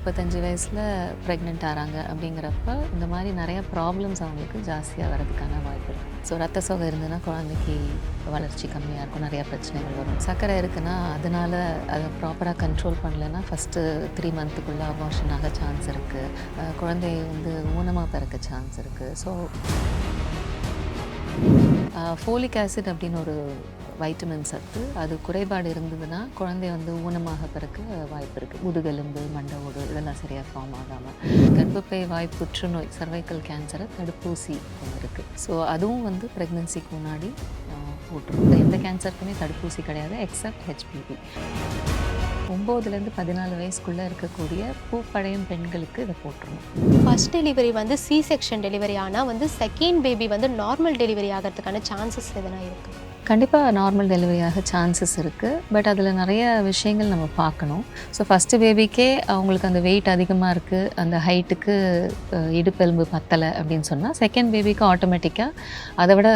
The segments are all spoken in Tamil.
35 வயசில் ப்ரெக்னென்ட் ஆகிறாங்க அப்படிங்கிறப்ப இந்த மாதிரி நிறைய ப்ராப்ளம்ஸ் அவங்களுக்கு ஜாஸ்தியாக வரதுக்கான வாய்ப்பு இருக்குது. ஸோ ரத்த சோகை இருந்ததுன்னா குழந்தைக்கு வளர்ச்சி கம்மியாக இருக்கும், நிறையா பிரச்சனைகள் வரும். சர்க்கரை இருக்குன்னா அதனால் அதை ப்ராப்பராக கண்ட்ரோல் பண்ணலைன்னா ஃபஸ்ட்டு 3 மந்த்துக்குள்ளே அபார்ஷன் ஆக சான்ஸ் இருக்குது. குழந்தை ஊனமாக பிறக்க சான்ஸ் இருக்குது. ஸோ ஃபோலிக் ஆசிட் அப்படின்னு ஒரு வைட்டமின் சத்து, அது குறைபாடு இருந்ததுன்னா குழந்தை ஊனமாக பிறக்க வாய்ப்பு இருக்குது. முதுகெலும்பு, மண்டை ஓடு இதெல்லாம் சரியாக ஃபார்ம் ஆகாமல். கர்ப்பப்பை வாய் புற்றுநோய், சர்வைக்கல் கேன்சரை தடுப்பூசி ஒன்று இருக்குது. ஸோ அதுவும் ப்ரெக்னன்சிக்கு முன்னாடி போட்டுரும். எந்த கேன்சருக்குமே தடுப்பூசி கிடையாது எக்ஸப்ட் ஹெச்பிவி. 9லேருந்து 14 வயசுக்குள்ளே இருக்கக்கூடிய பூப்படையும் பெண்களுக்கு இதை போட்டுருணும். First delivery C section delivery ஆனால் செகண்ட் பேபி நார்மல் டெலிவரி ஆகிறதுக்கான சான்சஸ் எதனா இருக்குது? கண்டிப்பாக நார்மல் டெலிவரியாக சான்சஸ் இருக்குது. பட் அதில் நிறைய விஷயங்கள் நம்ம பார்க்கணும். ஸோ ஃபஸ்ட்டு பேபிக்கே அவங்களுக்கு அந்த வெயிட் அதிகமாக இருக்குது, அந்த ஹைட்டுக்கு இடுப்பெலும்பு பத்தலை அப்படின்னு சொன்னால் செகண்ட் பேபிக்கு ஆட்டோமேட்டிக்காக அதை விட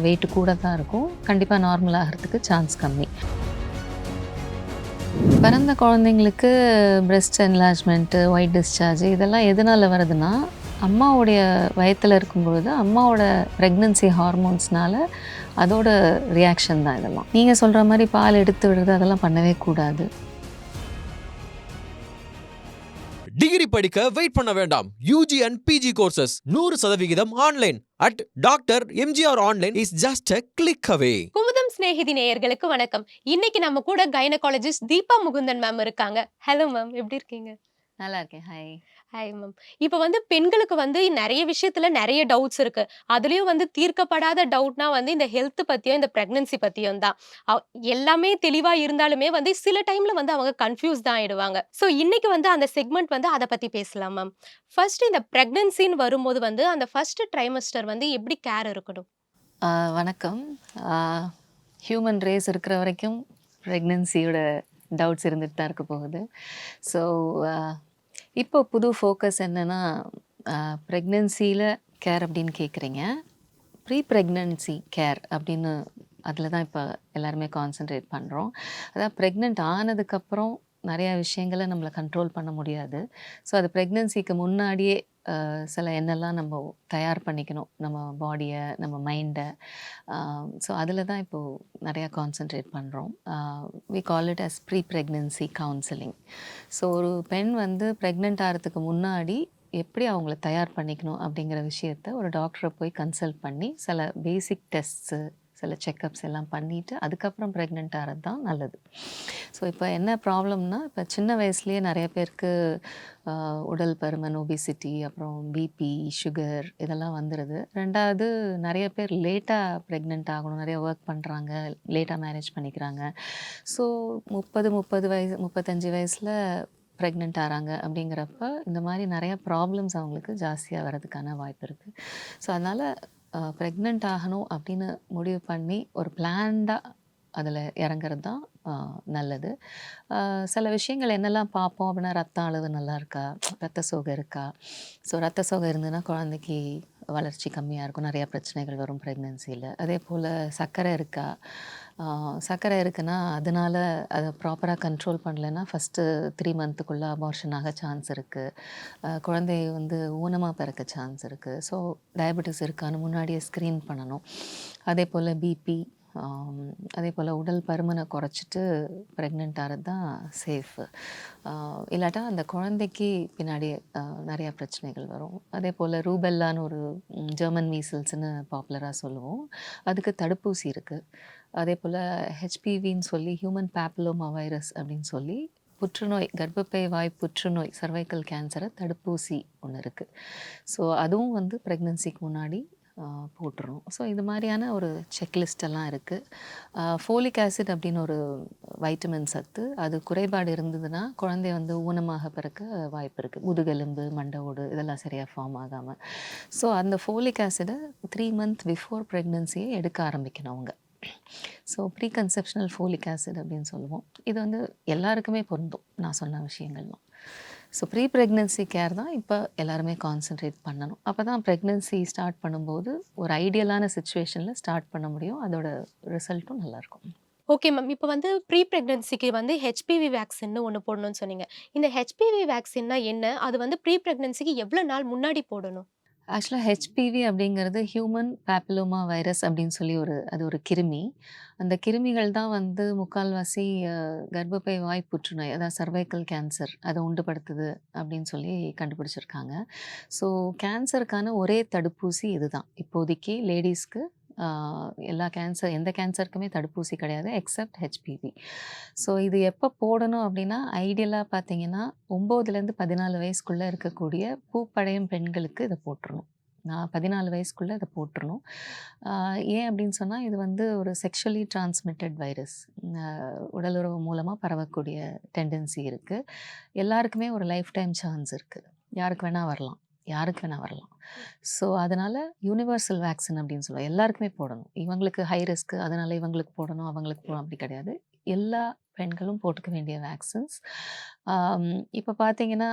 வெயிட்டு கூட தான் இருக்கும். கண்டிப்பாக நார்மல் ஆகிறதுக்கு சான்ஸ் கம்மி. பிறந்த குழந்தைங்களுக்கு பிரெஸ்ட் என்லார்ஜ்மெண்ட்டு, ஒயிட் டிஸ்சார்ஜ் இதெல்லாம் எதனால் வருதுன்னா, அம்மாவுடைய வயத்தில் இருக்கும்பொழுது அம்மாவோட ப்ரெக்னன்சி ஹார்மோன்ஸ்னால் அதோட ரியாக்ஷன் தான் இதெல்லாம். நீங்கள் சொல்கிற மாதிரி பால் எடுத்து விடுறது அதெல்லாம் பண்ணவே கூடாது. டிகிரி படிக்க வெயிட் பண்ண வேண்டாம். UG and PG courses 100% online at doctor MGR online is just a click away. Kumudam Snehidhi நேயர்களுக்கு வணக்கம். இன்னைக்கு நம்ம கூட கைனகாலஜிஸ்ட் தீபா முகுந்தன் மேம் இருக்காங்க. ஹலோ மேம், எப்படி இருக்கீங்க? நல்லா இருக்கேன். ஹாய். Hi ma'am. இப்போ பெண்களுக்கு நிறைய விஷயத்துல நிறைய டவுட்ஸ் இருக்கு. அதுலயும் தீர்க்கப்படாத டவுட்னா இந்த ஹெல்த் பத்தியும் இந்த பிரெக்னன்சி பத்தியும் தான். எல்லாமே தெளிவா இருந்தாலுமே சில டைம்ல அவங்க கன்ஃபியூஸ் தான் ஆயிடுவாங்க. ஸோ இன்னைக்கு அந்த செக்மெண்ட் அதை பத்தி பேசலாம் மேம். ஃபர்ஸ்ட் இந்த பிரெக்னன்சின்னு வரும்போது அந்த ஃபர்ஸ்ட் ட்ரைமஸ்டர் எப்படி கேர் இருக்கணும்? வணக்கம். ஹியூமன் ரேஸ் இருக்கிற வரைக்கும் ப்ரெக்னன்சியோட டவுட்ஸ் இருந்துட்டு தான் இருக்க போகுது. ஸோ இப்போ புது ஃபோக்கஸ் என்னென்னா, ப்ரெக்னன்சியில் கேர் அப்படின்னு கேட்குறீங்க. ப்ரீ ப்ரெக்னன்சி கேர் அப்படின்னு அதில் தான் இப்போ எல்லாருமே கான்சென்ட்ரேட் பண்ணுறோம். அதாவது ப்ரெக்னென்ட் ஆனதுக்கப்புறம் நிறையா விஷயங்களை நம்மளை கண்ட்ரோல் பண்ண முடியாது. ஸோ அது ப்ரெக்னன்சிக்கு முன்னாடியே சில என்னெல்லாம் நம்ம தயார் பண்ணிக்கணும், நம்ம பாடியை, நம்ம மைண்டை. ஸோ அதில் தான் இப்போது நிறையா கான்சென்ட்ரேட் பண்ணுறோம். We call it as pre pregnancy counselling. So ஒரு பெண் ப்ரெக்னென்ட் ஆகிறதுக்கு முன்னாடி எப்படி அவங்கள தயார் பண்ணிக்கணும் அப்படிங்கிற விஷயத்த ஒரு டாக்டரை போய் கன்சல்ட் பண்ணி சில பேசிக் டெஸ்ட்ஸு, சில செக்கப்ஸ் எல்லாம் பண்ணிவிட்டு அதுக்கப்புறம் ப்ரெக்னென்ட் ஆகிறது தான் நல்லது. ஸோ இப்போ என்ன ப்ராப்ளம்னா, இப்போ சின்ன வயசுலேயே நிறைய பேருக்கு உடல் பருமன், ஒபிசிட்டி, அப்புறம் பிபி, சுகர் இதெல்லாம் வந்துடுது. ரெண்டாவது நிறைய பேர் லேட்டாக ப்ரெக்னென்ட் ஆகணும், நிறைய ஒர்க் பண்ணுறாங்க, லேட்டாக மேரேஜ் பண்ணிக்கிறாங்க. ஸோ 30 வயசு 35 வயசில் ப்ரெக்னென்ட் ஆகிறாங்க அப்படிங்கிறப்ப இந்த மாதிரி நிறையா ப்ராப்ளம்ஸ் அவங்களுக்கு ஜாஸ்தியாக வர்றதுக்கான வாய்ப்பு இருக்குது. ஸோ அதனால் ப்ரெக்னென்ட் ஆகணும் அப்படின்னு முடிவு பண்ணி ஒரு பிளான்டாக அதில் இறங்குறது தான் நல்லது. சில விஷயங்கள் என்னெல்லாம் பார்ப்போம் அப்படின்னா, ரத்த அளவு நல்லா இருக்கா, ரத்த சோகை இருக்கா. ஸோ ரத்த சோகை இருந்ததுன்னா குழந்தைக்கு வளர்ச்சி கம்மியாக இருக்கும், நிறையா பிரச்சனைகள் வரும் ப்ரெக்னென்சியில். அதே போல் சர்க்கரை இருக்கா, சர்க்கரை இருக்குன்னா அதனால் அதை ப்ராப்பராக கண்ட்ரோல் பண்ணலைன்னா ஃபஸ்ட்டு 3 மந்த்துக்குள்ளே அபார்ஷன் ஆக சான்ஸ் இருக்குது. குழந்தை ஊனமாக பிறக்க சான்ஸ் இருக்குது. ஸோ டயபெட்டிஸ் இருக்கான்னு முன்னாடியே ஸ்க்ரீன் பண்ணணும். அதே போல் பிபி, அதே போல் உடல் பருமனை குறைச்சிட்டு ப்ரெக்னென்ட் ஆகிறது தான் சேஃபு. இல்லாட்டா அந்த குழந்தைக்கு பின்னாடி நிறையா பிரச்சனைகள் வரும். அதே போல் ரூபெல்லான்னு ஒரு ஜெர்மன் மீசல்ஸ்னு பாப்புலராக சொல்லுவோம், அதுக்கு தடுப்பூசி இருக்குது. அதே போல் ஹெச்பிவின்னு சொல்லி ஹியூமன் பேப்பிலோமா வைரஸ் அப்படின்னு சொல்லி புற்றுநோய், கர்ப்பப்பை வாய் புற்றுநோய், சர்வைக்கல் கேன்சரை தடுப்பூசி ஒன்று இருக்குது. ஸோ அதுவும் ப்ரெக்னன்சிக்கு முன்னாடி போட்டுரும். ஸோ இது மாதிரியான ஒரு செக்லிஸ்டெல்லாம் இருக்குது. ஃபோலிக் ஆசிட் அப்படின்னு ஒரு வைட்டமின் சத்து, அது குறைபாடு இருந்ததுன்னா குழந்தை ஊனமாக பிறக்க வாய்ப்பு இருக்குது. முதுகெலும்பு, மண்டை ஓடு இதெல்லாம் சரியாக ஃபார்ம் ஆகாமல். ஸோ அந்த ஃபோலிக் ஆசிடை 3 மந்த் பிஃபோர் ப்ரெக்னன்சியை எடுக்க ஆரம்பிக்கணும் அவங்க. So pre conceptional folic acid அப்படின்னு சொல்லுவோம். இது எல்லாருக்குமே பொருந்தும் நான் சொன்ன விஷயங்கள்லாம். ஸோ ப்ரீ ப்ரெக்னன்சி கேர் தான் இப்போ எல்லாருமே கான்சென்ட்ரேட் பண்ணணும். அப்போ தான் ப்ரெக்னன்சி ஸ்டார்ட் பண்ணும்போது ஒரு ஐடியலான சுச்சுவேஷனில் ஸ்டார்ட் பண்ண முடியும், அதோட ரிசல்ட்டும் நல்லாயிருக்கும். Okay ma'am. இப்ப வந்து ப்ரீ பிரெக்னன்சிக்கு வந்து ஹெச்பிவி வேக்சின்னு ஒண்ணு போடணும்னு சொன்னீங்க. இந்த ஹெச்பிவி வேக்சின்னா என்ன? அது வந்து ப்ரீ பிரெக்னன்சிக்கு எவ்வளோ நாள் முன்னாடி போடணும்? ஆக்சுவலா ஹெச்பிவி அப்படிங்கிறது ஹியூமன் பேப்பிலோமா வைரஸ் அப்படின்னு சொல்லி அது ஒரு கிருமி. அந்த கிருமிகள் தான் வந்து முக்கால்வாசி கர்ப்பப்பை வாய் புற்றுநோய், அதாவது சர்வைக்கல் கேன்சர் அத உண்டுபடுத்துது அப்படின்னு சொல்லி கண்டுபிடிச்சிருக்காங்க. ஸோ கேன்சருக்கான ஒரே தடுப்பூசி இதுதான். இப்போதைக்கு லேடீஸ்க்கு ஆ எந்த கேன்சருக்குமே தடுப்பூசி கிடையாது எக்ஸெப்ட் ஹெச்பிவி. ஸோ இது எப்போ போடணும் அப்படின்னா, ஐடியலா பார்த்தீங்கன்னா 9லேருந்து 14 வயசுக்குள்ள இருக்கக்கூடிய பூப்படையும் பெண்களுக்கு இத போட்டுறணும். நான் 14 வயசுக்குள்ள இத போட்டுறணும். ஆ ஏன் அப்படின்னு சொன்னா, இது வந்து ஒரு செக்ஷுவலி டிரான்ஸ்மிட்டட் வைரஸ். அ உடலுறவு மூலமா பரவக்கூடிய டெண்டன்சி இருக்கு. எல்லாருக்குமே ஒரு லைஃப் டைம் சான்ஸ் இருக்கு. யாருக்கு வேணா வரலாம். யாருக்கு வேணா வரலாம். ஸோ அதனால யுனிவர்சல் வேக்சின் அப்படின்னு சொல்லுவோம். எல்லாருக்குமே போடணும். இவங்களுக்கு ஹை ரிஸ்க் அதனால இவங்களுக்கு போடணும், அவங்களுக்கு போடணும் அப்படி கிடையாது. எல்லா பெண்களும் போட்டுக்க வேண்டிய வேக்சின்ஸ். இப்போ பார்த்தீங்கன்னா,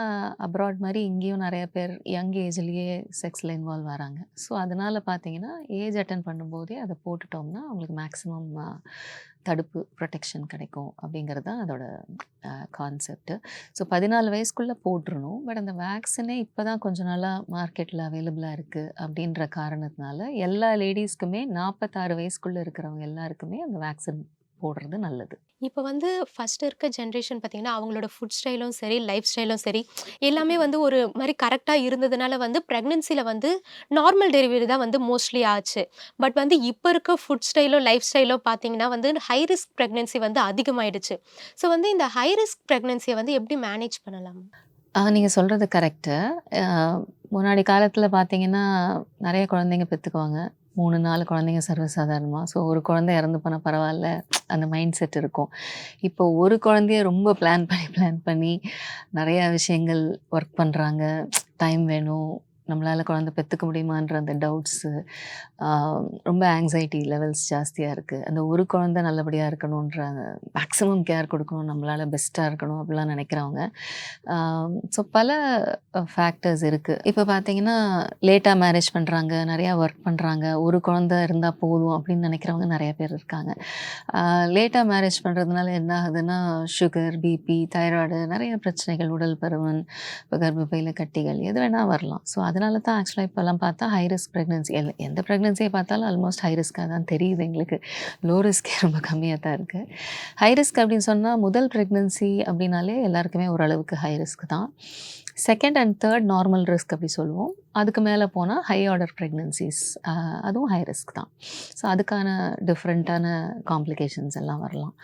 அப்ராட் மாரி இங்கேயும் நெறைய பேர் யங் ஏஜ்லேயே செக்ஸ்ல இன்வால்வ் ஆறாங்க. ஸோ அதனால பார்த்தீங்கன்னா, ஏஜ் அட்டெண்ட் பண்ணும்போதே அத போட்டுட்டோம்னா, அவங்களுக்கு மேக்ஸிமம் தடுப்பு புரொடெக்ஷன் கிடைக்கும் அப்படிங்கிறது தான் அதோட கான்செப்ட். ஸோ 14 வயசுக்குள்ள போட்டுறணும். பட் அந்த வேக்சினே இப்போ தான் கொஞ்ச நாளா மார்க்கெட்ல அவைலபிளா இருக்கு அப்படின்ற காரணத்தினால, எல்லா லேடீஸ்க்குமே 46 வயசுக்குள்ள இருக்கிறவங்க எல்லாருக்குமே அந்த வேக்சின் போடுறது நல்லது. இப்ப வந்து ஃபர்ஸ்ட் இருக்க ஜெனரேஷன் பார்த்தீங்கன்னா, அவங்களோட ஃபுட் ஸ்டைலும் சரி, லைஃப் ஸ்டைலும் சரி, எல்லாமே வந்து ஒரு மாரி கரெக்ட்டா இருந்ததுனால வந்து பிரெக்னன்சில வந்து நார்மல் டெலிவரி தான் வந்து மோஸ்ட்லி ஆச்சு. பட் வந்து இப்ப இருக்க ஃபுட் ஸ்டைலோ, லைஃப் ஸ்டைலோ பார்த்தீங்கன்னா வந்து ஹை ரிஸ்க் பிரெக்னன்சி வந்து அதிகமாயிடுச்சு. ஸோ வந்து இந்த ஹை ரிஸ்க் பிரெக்னன்சிய வந்து எப்படி மேனேஜ் பண்ணலாம்? நீங்க சொல்றது கரெக்ட்டு. அ முன்னாடி காலத்தில பார்த்தீங்கன்னா, நெறைய குழந்தைங்க பெத்துக்குவாங்க. 3, 4 குழந்தைங்க சர்வசாதாரணமா. ஸோ ஒரு குழந்தை இறந்து போனா பரவால்ல, அந்த மைண்ட் செட் இருக்கும். இப்போ ஒரு குழந்தைய ரொம்ப பிளான் பண்ணி நெறைய விஷயங்கள் ஒர்க் பண்றாங்க. டைம் வேணும். நம்மளால குழந்தை பெத்துக்க முடியுமான்ற அந்த டவுட்ஸு, ஆ ரொம்ப ஆங்ஸைட்டி லெவல்ஸ் ஜாஸ்தியா இருக்கு. அந்த ஒரு குழந்தை நல்லபடியா இருக்கணுன்ற மேக்ஸிமம் கேர் கொடுக்கணும், நம்மளால பெஸ்ட்டா இருக்கணும் அப்படிலாம் நினைக்கிறவங்க. ஸோ பல ஃபேக்டர்ஸ் இருக்கு. இப்போ பார்த்தீங்கன்னா, லேட்டா மேரேஜ் பண்றாங்க, நெறையா ஒர்க் பண்றாங்க. ஒரு குழந்தை இருந்தா போதும் அப்படின்னு நினைக்கிறவங்க நெறைய பேர் இருக்காங்க. லேட்டா மேரேஜ் பண்றதுனால என்ன ஆகுதுன்னா, சுகர், பிபி, தைராய்டு நெறைய பிரச்சனைகள், உடல் பருமன், இப்போ கர்ப்பப்பையில கட்டிகள் எது வேணா வரலாம். ஸோ அதனால தான் ஆக்சுவலா இப்போலாம் பார்த்தா ஹை ரிஸ்க் பிரெக்னன்சி எந்த பிரெக்னன்சிய பார்த்தாலும் ஆல்மோஸ்ட் ஹை ரிஸ்க்கா தான் தெரியுது எங்களுக்கு. லோ ரிஸ்கே ரொம்ப கம்மியா தான் இருக்கு. ஹை ரிஸ்க் அப்படின்னு சொன்னா, முதல் பிரெக்னன்சி அப்படின்னாலே எல்லாருக்குமே ஓரளவுக்கு ஹை ரிஸ்க் தான். Second and third normal risk அப்படி சொல்லுவோம். அதுக்கு மேல போனா ஹை ஆர்டர் பிரெக்னன்சிஸ் அதுவும் ஹை ரிஸ்க் தான். ஸோ அதுக்கான டிஃப்ரெண்ட்டான காம்ப்ளிகேஷன்ஸ் எல்லாம் வரலாம்.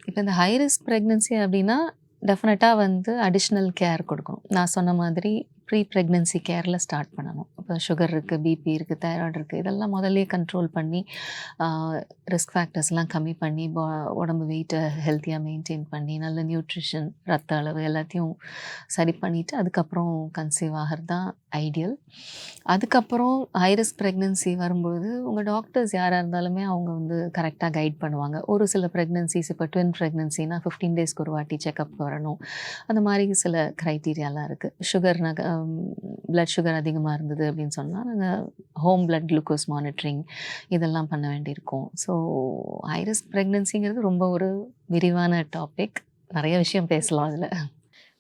இப்போ இந்த ஹை ரிஸ்க் பிரெக்னன்சி அப்படின்னா, டெஃபினட்டா வந்து அடிஷ்னல் கேர் கொடுக்கணும். நான் சொன்ன மாதிரி ப்ரீ பிரெக்னன்சி கேர்ல ஸ்டார்ட் பண்ணணும். இப்போ சுகர் இருக்கு, பிபி இருக்கு, தைராய்டு இருக்கு. இதெல்லாம் முதல்லயே கண்ட்ரோல் பண்ணி, ரிஸ்க் ஃபேக்டர்ஸ்லாம் கம்மி பண்ணி, உடம்பு வெயிட்டை ஹெல்த்தியா மெயின்டெயின் பண்ணி, நல்ல நியூட்ரிஷன், ரத்த அளவு எல்லாத்தையும் சரி பண்ணிட்டு, அதுக்கப்புறம் கன்சீவ் ஆகிறது தான் ஐடியல். அதுக்கப்புறம் ஹை ரிஸ்க் பிரெக்னன்சி வரும்பொழுது, உங்க டாக்டர்ஸ் யாரா இருந்தாலுமே அவங்க வந்து கரெக்ட்டா கைட் பண்ணுவாங்க. ஒரு சில பிரெக்னன்சிஸ் இப்போ ட்வின் பிரெக்னன்சினா 15 டேஸ்க்கு ஒரு வாட்டி செக்கப்க்கு வரணும். அந்த மாரி சில கிரைட்டீரியாலாம் இருக்கு. பிளட் சுகர் அதிகமா இருந்தது அப்படின்னு சொன்னா, நாங்க ஹோம் பிளட் குளுக்கோஸ் மானிட்டரிங் இதெல்லாம் பண்ண வேண்டியிருக்கும். ஸோ ஹை ரிஸ்க் பிரெக்னன்சிங்கிறது ரொம்ப ஒரு விரிவான டாபிக். நெறைய விஷயம் பேசலாம் அதுல.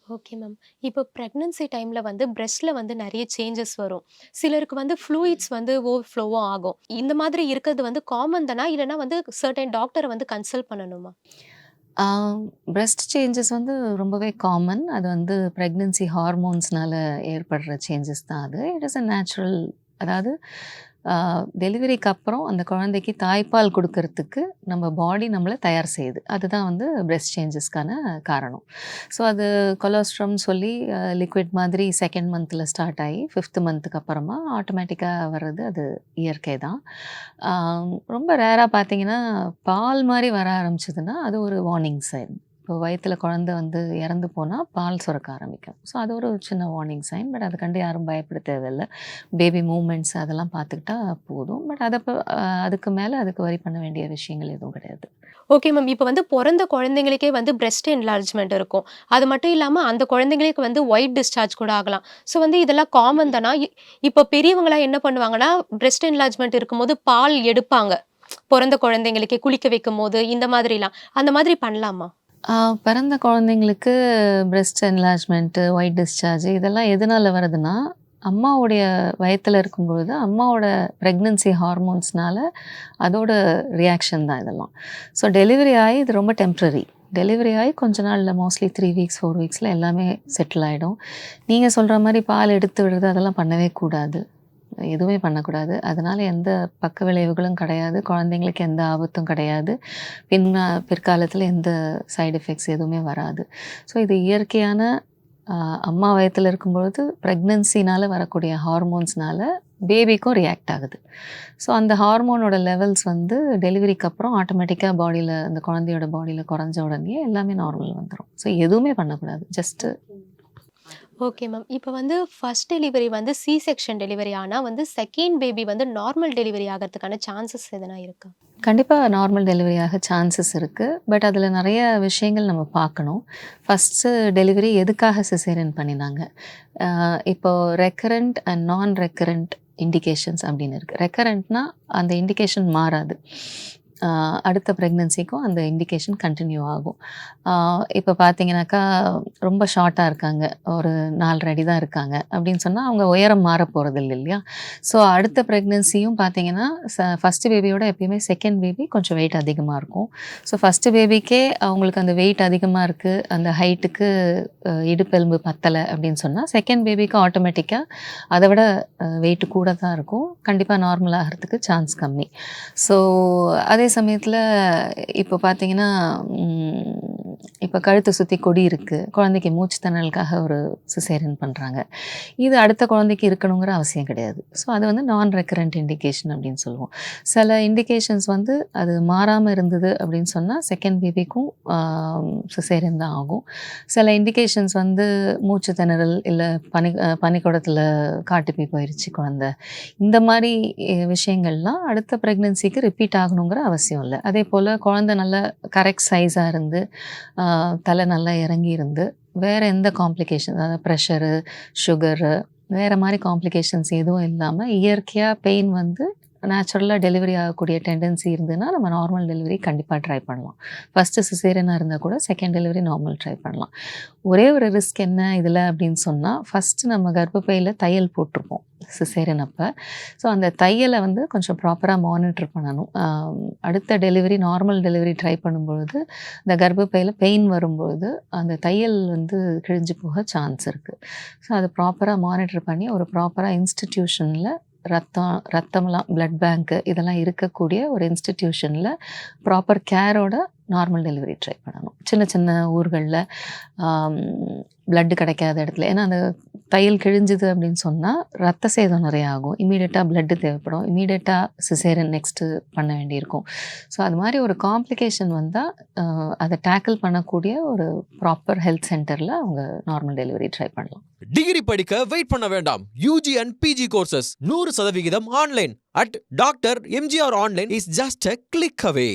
Okay ma'am. இப்போ பிரெக்னன்சி டைம்ல வந்து பிரெஸ்ட்ல வந்து நெறைய சேஞ்சஸ் வரும். சிலருக்கு வந்து ஃப்ளூயிட்ஸ் வந்து ஓவர்ஃப்ளோவும் ஆகும். இந்த மாதிரி இருக்கிறது வந்து காமன் தானா? இல்லன்னா வந்து சர்டைன் டாக்டர வந்து கன்சல்ட் பண்ணணுமா? பிரெஸ்ட் சேஞ்சஸ் வந்து ரொம்பவே காமன். அது வந்து பிரெக்னன்சி ஹார்மோன்ஸ்னால ஏற்படுற சேஞ்சஸ் தான் அது. It is a natural. அதாவது டெலிவரிக்கு அப்புறம் அந்த குழந்தைக்கு தாய்ப்பால் கொடுக்கறதுக்கு நம்ம பாடி நம்மள தயார் செய்யுது. அதுதான் வந்து பிரெஸ்ட் சேஞ்சஸ்க்கான காரணம். ஸோ அது கொலோஸ்ட்ரம் சொல்லி லிக்விட் மாதிரி செகண்ட் மந்த்தில் ஸ்டார்ட் ஆகி 5th மந்த்துக்கு அப்புறமா ஆட்டோமேட்டிக்காக வர்றது அது இயற்கை தான். ரொம்ப ரேராக பார்த்தீங்கன்னா, பால் மாதிரி வர ஆரம்பிச்சதுன்னா அது ஒரு வார்னிங் சைன். இப்போ வயித்துல குழந்தை வந்து இறந்து போனால் பால் சுரக்க ஆரம்பிக்கும். ஸோ அது ஒரு சின்ன வார்னிங் சைன். பட் அதை கண்டு யாரும் பயப்பட தேவையில்லை. பேபி மூமெண்ட்ஸ் அதெல்லாம் பார்த்துக்கிட்டா போதும். பட் அதுக்கு மேலே அதுக்கு வரி பண்ண வேண்டிய விஷயங்கள் எதுவும் கிடையாது. Okay ma'am. இப்ப வந்து பொறந்த குழந்தைங்களுக்கே வந்து பிரெஸ்ட் என்லார்ஜ்மென்ட் இருக்கும். அது மட்டும் இல்லாம அந்த குழந்தைங்களுக்கு வந்து ஒயிட் டிஸ்சார்ஜ் கூட ஆகலாம். ஸோ வந்து இதெல்லாம் காமன் தானா? இப்போ பெரியவங்கலாம் என்ன பண்ணுவாங்கன்னா, பிரெஸ்ட் என்லார்ஜ்மென்ட் இருக்கும்போது பால் எடுப்பாங்க. பிறந்த குழந்தைங்களுக்கே குளிக்க வைக்கும்போது இந்த மாதிரிலாம். அந்த மாதிரி பண்ணலாமா? பிறந்த குழந்தைங்களுக்கு பிரெஸ்ட் என்லார்ஜ்மெண்ட்டு, ஒயிட் டிஸ்சார்ஜ் இதெல்லாம் எதனால வருதுன்னா, அம்மாவுடைய வயத்துல இருக்கும்பொழுது, அம்மாவோட பிரெக்னன்சி ஹார்மோன்ஸ்னால அதோட ரியாக்ஷன் தான் இதெல்லாம். ஸோ டெலிவரி ஆகி இது ரொம்ப டெம்ப்ரரி. டெலிவரி ஆகி கொஞ்ச நாள்ல மோஸ்ட்லி 3 வீக்ஸ், 4 வீக்ஸில் எல்லாமே செட்டில் ஆகிடும். நீங்கள் சொல்கிற மாதிரி பால் எடுத்து விடுறது அதெல்லாம் பண்ணவே கூடாது. எதுவுமே பண்ணக்கூடாது. அதனால எந்த பக்க விளைவுகளும் கிடையாது. குழந்தைங்களுக்கு எந்த ஆபத்தும் கிடையாது. பிற்காலத்தில் எந்த சைடு எஃபெக்ட்ஸ் எதுவுமே வராது. ஸோ இது இயற்கையான அம்மா வயத்துல இருக்கும்பொழுது ப்ரெக்னன்சினால வரக்கூடிய ஹார்மோன்ஸ்னால பேபிக்கும் ரியாக்ட் ஆகுது. ஸோ அந்த ஹார்மோனோட லெவல்ஸ் வந்து டெலிவரிக்கு அப்புறம் ஆட்டோமேட்டிக்காக பாடியில் அந்த குழந்தையோட பாடியில் குறைஞ்ச உடனே எல்லாமே நார்மல் வந்துடும். ஸோ எதுவுமே பண்ணக்கூடாது. Just okay ma'am. இப்ப வந்து ஃபர்ஸ்ட் டெலிவரி வந்து சி செக்ஷன் டெலிவரி ஆனா வந்து செகண்ட் பேபி வந்து நார்மல் டெலிவரி ஆகறதுக்கான சான்சஸ் எதனா இருக்கா? கண்டிப்பாக நார்மல் டெலிவரியாக சான்சஸ் இருக்குது. பட் அதில் நிறைய விஷயங்கள் நம்ம பார்க்கணும். ஃபஸ்ட்டு டெலிவரி எதுக்காக சிசேரியன் பண்ணினாங்க? இப்போ ரெக்கரண்ட் அண்ட் நான் ரெக்கரண்ட் இண்டிகேஷன்ஸ் அப்படின்னு இருக்குது. ரெக்கரண்ட்னா அந்த இண்டிகேஷன் மாறாது. அடுத்த ப்ரெக்னன்சிக்கும் அந்த இண்டிகேஷன் கண்டினியூ ஆகும். இப்போ பார்த்தீங்கன்னாக்கா ரொம்ப ஷார்ட்டாக இருக்காங்க, ஒரு 4 அடி தான் இருக்காங்க அப்படின்னு சொன்னால் அவங்க உயரம் மாற போகிறதில்ல இல்லையா? ஸோ அடுத்த ப்ரெக்னன்சியும் பார்த்தீங்கன்னா ஃபஸ்ட்டு பேபியோட எப்பயுமே செகண்ட் பேபி கொஞ்சம் வெயிட் அதிகமாக இருக்கும். ஸோ ஃபஸ்ட்டு பேபிக்கே அவங்களுக்கு அந்த வெயிட் அதிகமாக இருக்குது, அந்த ஹைட்டுக்கு இடுப்பெலும்பு பத்தலை அப்படின்னு சொன்னால் செகண்ட் பேபிக்கு ஆட்டோமேட்டிக்காக அதை விட வெயிட் கூட தான் இருக்கும். கண்டிப்பாக நார்மல் ஆகிறதுக்கு சான்ஸ் கம்மி. ஸோ அதே சமயத்தில் இப்போ பார்த்தீங்கன்னா இப்போ கழுத்தை சுற்றி கொடி இருக்குது, குழந்தைக்கு மூச்சு திணறலுக்காக ஒரு சிசேரியன் பண்ணுறாங்க. இது அடுத்த குழந்தைக்கு இருக்கணுங்கிற அவசியம் கிடையாது. ஸோ அது வந்து நான் ரெக்கரண்ட் இண்டிகேஷன் அப்படின்னு சொல்லுவோம். சில இண்டிகேஷன்ஸ் வந்து அது மாறாமல் இருந்தது அப்படின்னு சொன்னால் செகண்ட் பேபிக்கும் சிசேரியன் தான் ஆகும். சில இண்டிகேஷன்ஸ் வந்து மூச்சு திணறல், இல்லை பனிக்கூடத்தில் காட்டுப்பி போயிடுச்சு குழந்தை, இந்த மாதிரி விஷயங்கள்லாம் அடுத்த ப்ரெக்னன்சிக்கு ரிப்பீட் ஆகணுங்கிற அவசியம் இல்லை. அதே போல் குழந்தை நல்லா கரெக்ட் சைஸாக இருந்து தலை நல்லா இறங்கி இருந்து வேறு எந்த காம்ப்ளிகேஷன், அதாவது ப்ரெஷரு, சுகரு, வேறு மாதிரி காம்ப்ளிகேஷன்ஸ் எதுவும் இல்லாமல் இயற்கையாக பெயின் வந்து நேச்சுரலாக டெலிவரி ஆகக்கூடிய டெண்டன்சி இருந்ததுன்னா நம்ம நார்மல் டெலிவரி கண்டிப்பாக ட்ரை பண்ணலாம். ஃபஸ்ட்டு சிசேரியனாக இருந்தால் கூட செகண்ட் டெலிவரி நார்மல் ட்ரை பண்ணலாம். ஒரே ஒரு ரிஸ்க் என்ன இதில் அப்படின்னு சொன்னால், ஃபஸ்ட்டு நம்ம கர்ப்பப்பையில் தையல் போட்டிருப்போம் சிசேரியன் அப்போ. ஸோ அந்த தையலை வந்து கொஞ்சம் ப்ராப்பராக மானிட்டர் பண்ணணும். அடுத்த டெலிவரி நார்மல் டெலிவரி ட்ரை பண்ணும்பொழுது இந்த கர்ப்பப்பையில் பெயின் வரும்பொழுது அந்த தையல் வந்து கிழிஞ்சு போக சான்ஸ் இருக்குது. ஸோ அதை ப்ராப்பராக மானிட்டர் பண்ணி ஒரு ப்ராப்பராக இன்ஸ்டிடியூஷனில் ரத்தம்லாம் பிளட் பேங்க்கு இதெல்லாம் இருக்கக்கூடிய ஒரு இன்ஸ்டிடியூஷனில் ப்ராப்பர் கேரோட நார்மல் டெலிவரி ட்ரை பண்ணணும். சின்ன சின்ன ஊர்களில் பிளட்டு கிடைக்காத இடத்துல, ஏன்னா அந்த தையல் கிழிஞ்சுது அப்படின்னு சொன்னால் ரத்த சேதம் நிறைய ஆகும், இமீடியட்டாக பிளட்டு தேவைப்படும், இமீடியட்டாக சிசேரியன் நெக்ஸ்ட்டு பண்ண வேண்டியிருக்கும். ஸோ அது மாதிரி ஒரு காம்ப்ளிகேஷன் வந்தால் அதை டேக்கிள் பண்ணக்கூடிய ஒரு ப்ராப்பர் ஹெல்த் சென்டரில் அவங்க நார்மல் டெலிவரி ட்ரை பண்ணலாம். டிகிரி படிக்க வெயிட் பண்ண வேண்டாம். UG and PG courses 100% online at doctor MGR online is just a click away.